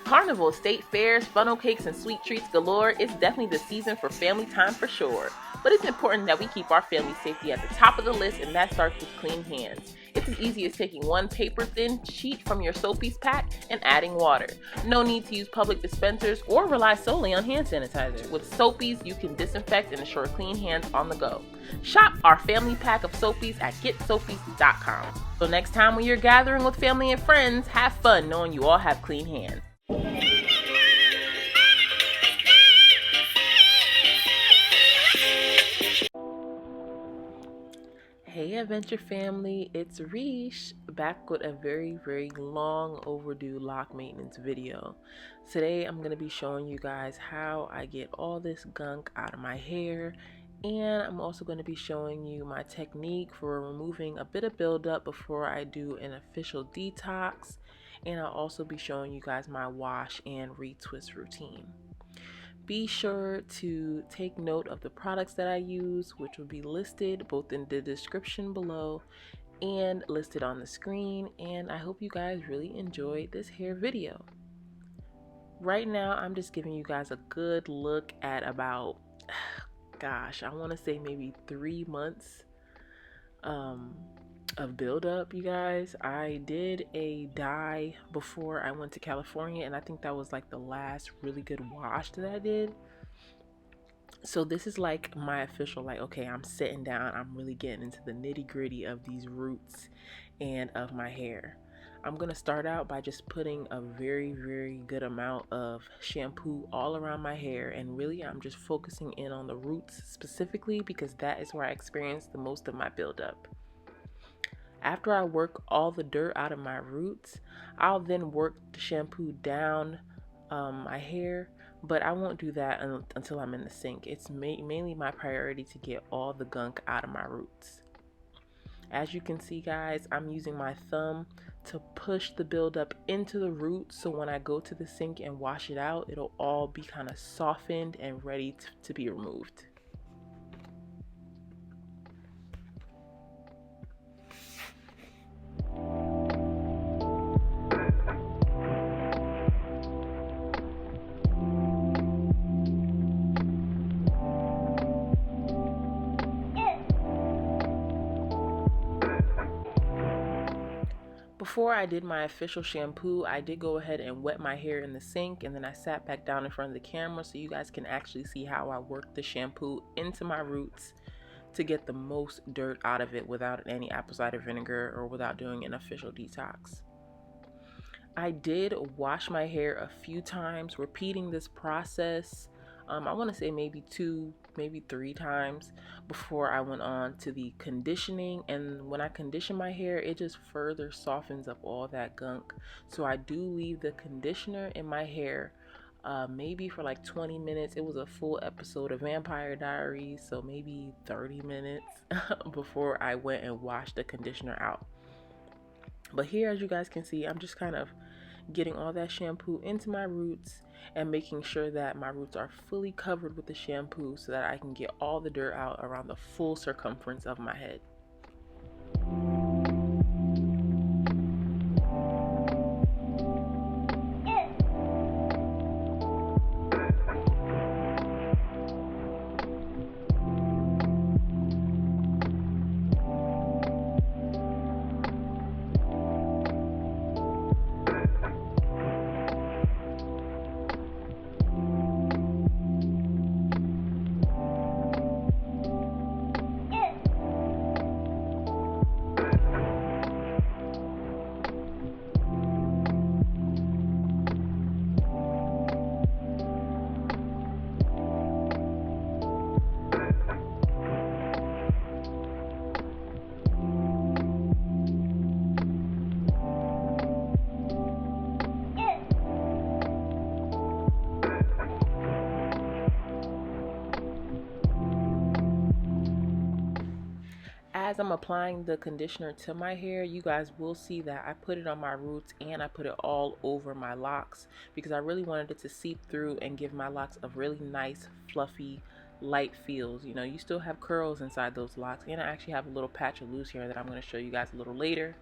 Carnival, state fairs, funnel cakes, and sweet treats galore, it's definitely the season for family time for sure. But it's important that we keep our family safety at the top of the list, and that starts with clean hands. It's as easy as taking one paper-thin sheet from your Soapies pack and adding water. No need to use public dispensers or rely solely on hand sanitizer. With Soapies, you can disinfect and ensure clean hands on the go. Shop our family pack of Soapies at getsoapies.com. So next time when you're gathering with family and friends, have fun knowing you all have clean hands. Hey Adventure family, it's Rish, back with a very long overdue lock maintenance video. Today I'm going to be showing you guys how I get all this gunk out of my hair, and I'm also going to be showing you my technique for removing a bit of buildup before I do an official detox, and I'll also be showing you guys my wash and retwist routine. Be sure to take note of the products that I use, which will be listed both in the description below and listed on the screen, and I hope you guys really enjoyed this hair video. Right now I'm just giving you guys a good look at about, gosh, I want to say maybe 3 months of buildup, you guys. I did a dye before I went to California, and I think that was like the last really good wash that I did. So this is like my official, like, okay, I'm sitting down, I'm really getting into the nitty-gritty of these roots and of my hair. I'm gonna start out by just putting a very good amount of shampoo all around my hair, and really I'm just focusing in on the roots specifically because that is where I experience the most of my buildup. After I work all the dirt out of my roots, I'll then work the shampoo down my hair, but I won't do that until I'm in the sink. It's mainly my priority to get all the gunk out of my roots. As you can see, guys, I'm using my thumb to push the buildup into the roots, so when I go to the sink and wash it out, it'll all be kind of softened and ready to be removed. Before I did my official shampoo, I did go ahead and wet my hair in the sink, and then I sat back down in front of the camera so you guys can actually see how I work the shampoo into my roots to get the most dirt out of it without any apple cider vinegar or without doing an official detox. I did wash my hair a few times, repeating this process. I want to say maybe 2, maybe 3 times before I went on to the conditioning. And when I condition my hair, it just further softens up all that gunk. So I do leave the conditioner in my hair maybe for like 20 minutes. It was a full episode of Vampire Diaries, so maybe 30 minutes before I went and washed the conditioner out. But here, as you guys can see, I'm just kind of getting all that shampoo into my roots and making sure that my roots are fully covered with the shampoo so that I can get all the dirt out around the full circumference of my head. As I'm applying the conditioner to my hair, you guys will see that I put it on my roots and I put it all over my locks because I really wanted it to seep through and give my locks a really nice, fluffy, light feels. You know, you still have curls inside those locks, and I actually have a little patch of loose hair that I'm going to show you guys a little later.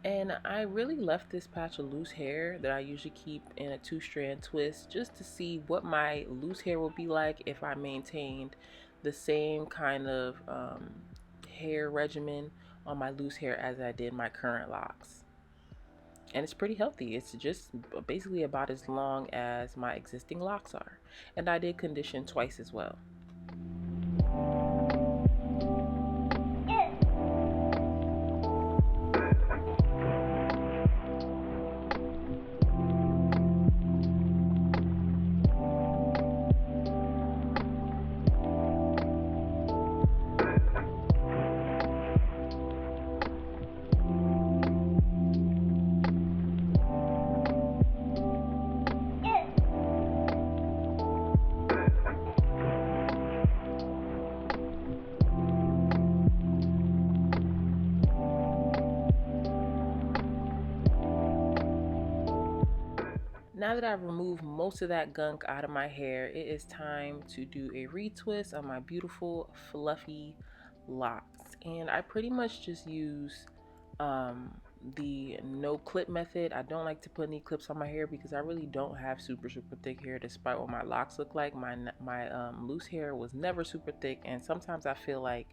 And I really left this patch of loose hair that I usually keep in a 2-strand twist just to see what my loose hair would be like if I maintained the same kind of hair regimen on my loose hair as I did my current locks. And it's pretty healthy. It's just basically about as long as my existing locks are. And I did condition twice as well. Now that I've removed most of that gunk out of my hair, it is time to do a retwist on my beautiful fluffy locks. And I pretty much just use the no clip method. I don't like to put any clips on my hair because I really don't have super thick hair despite what my locks look like. My loose hair was never super thick, and sometimes I feel like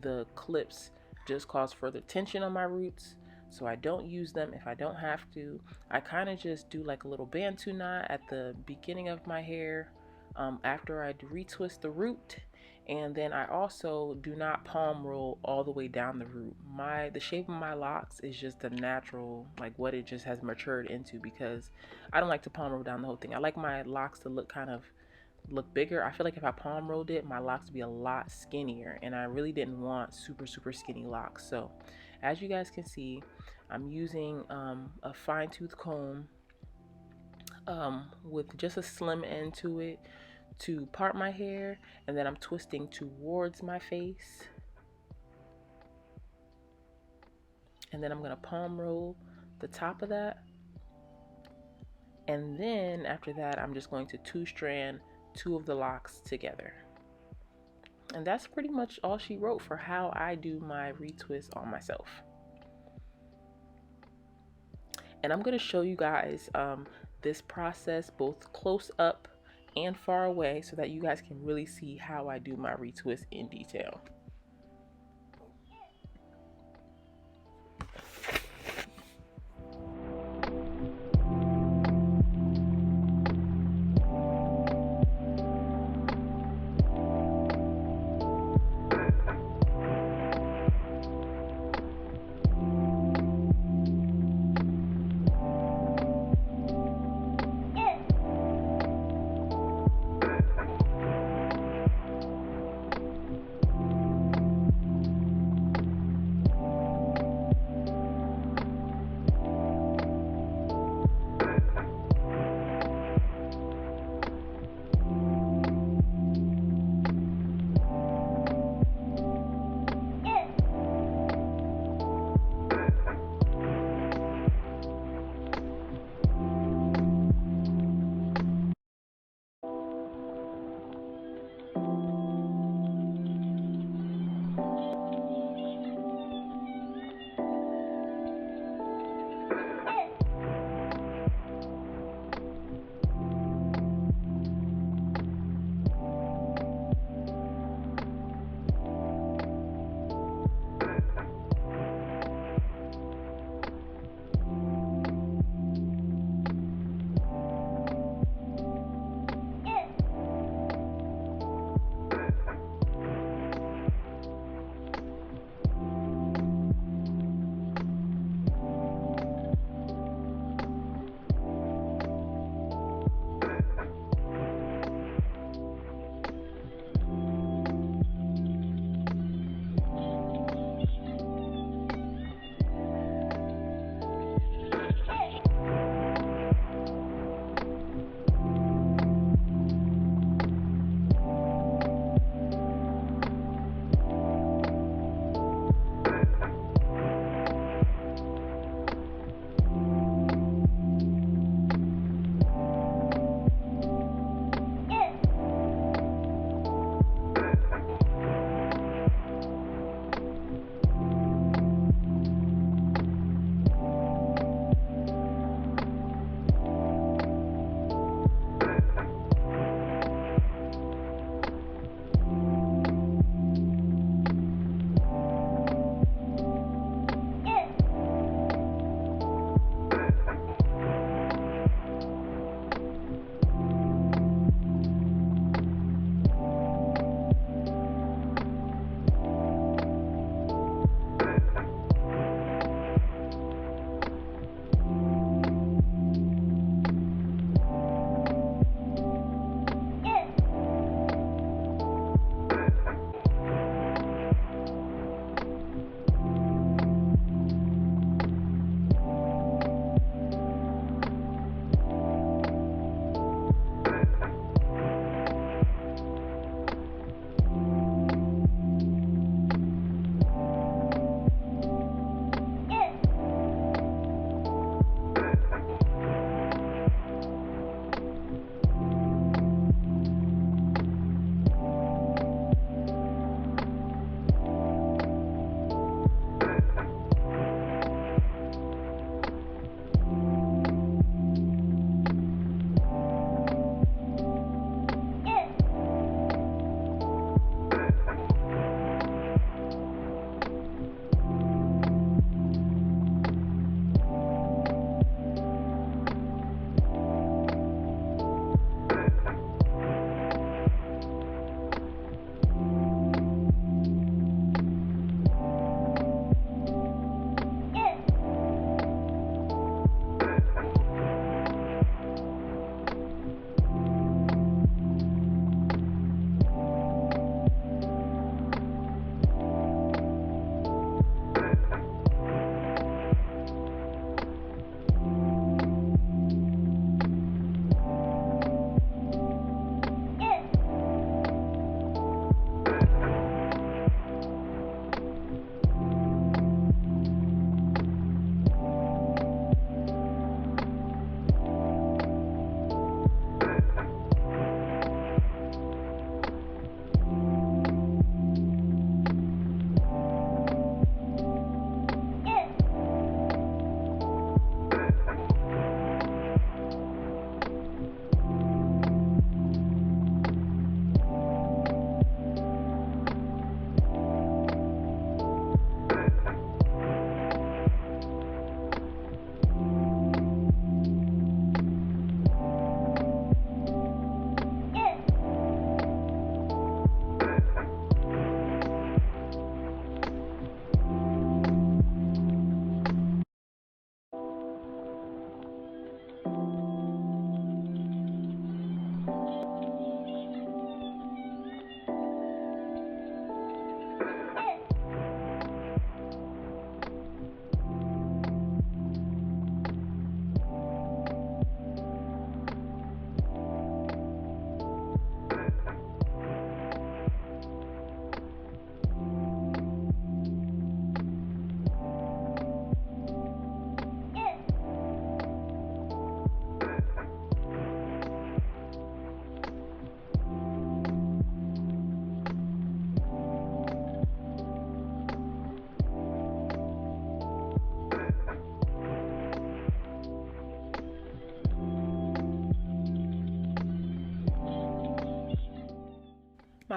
the clips just cause further tension on my roots. So I don't use them if I don't have to. I kind of just do like a little bantu knot at the beginning of my hair after I retwist the root, and then I also do not palm roll all the way down the root. The shape of my locks is just the natural, like what it just has matured into, because I don't like to palm roll down the whole thing. I like my locks to look bigger. I feel like if I palm rolled it, my locks would be a lot skinnier, and I really didn't want super skinny locks. So as you guys can see, I'm using a fine-tooth comb with just a slim end to it to part my hair, and then I'm twisting towards my face, and then I'm going to palm roll the top of that, and then after that I'm just going to 2-strand 2 of the locks together. And that's pretty much all she wrote for how I do my retwist on myself. And I'm going to show you guys this process both close up and far away so that you guys can really see how I do my retwist in detail.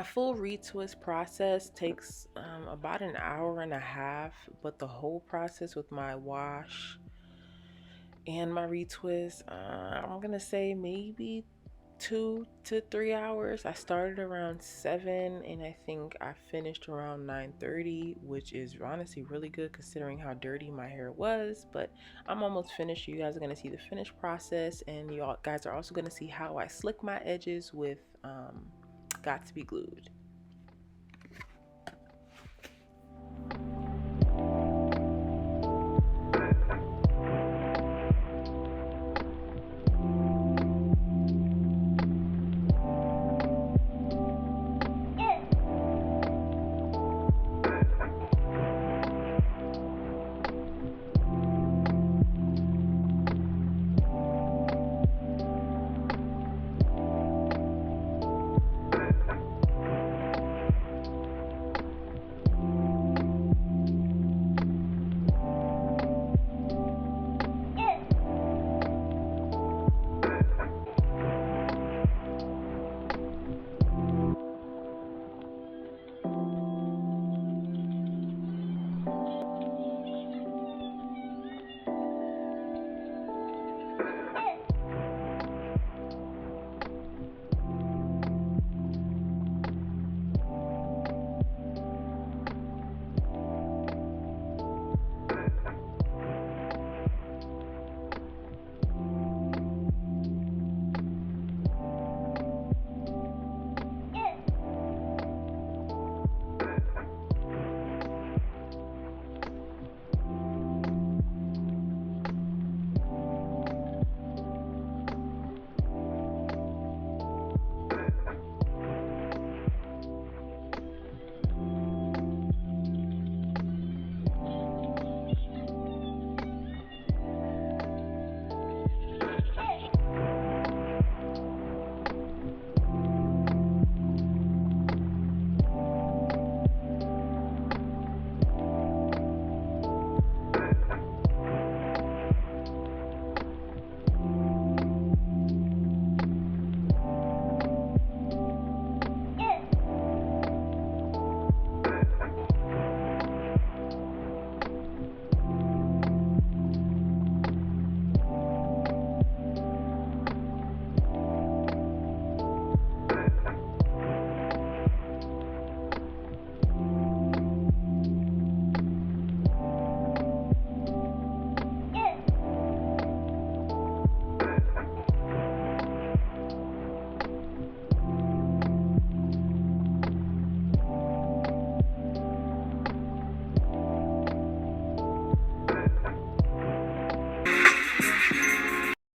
My full retwist process takes about an hour and a half, but the whole process with my wash and my retwist, I'm gonna say maybe 2 to 3 hours. I started around 7 and I think I finished around 9:30, which is honestly really good considering how dirty my hair was. But I'm almost finished. You guys are gonna see the finished process, and you all guys are also gonna see how I slick my edges with Got to Be Glued.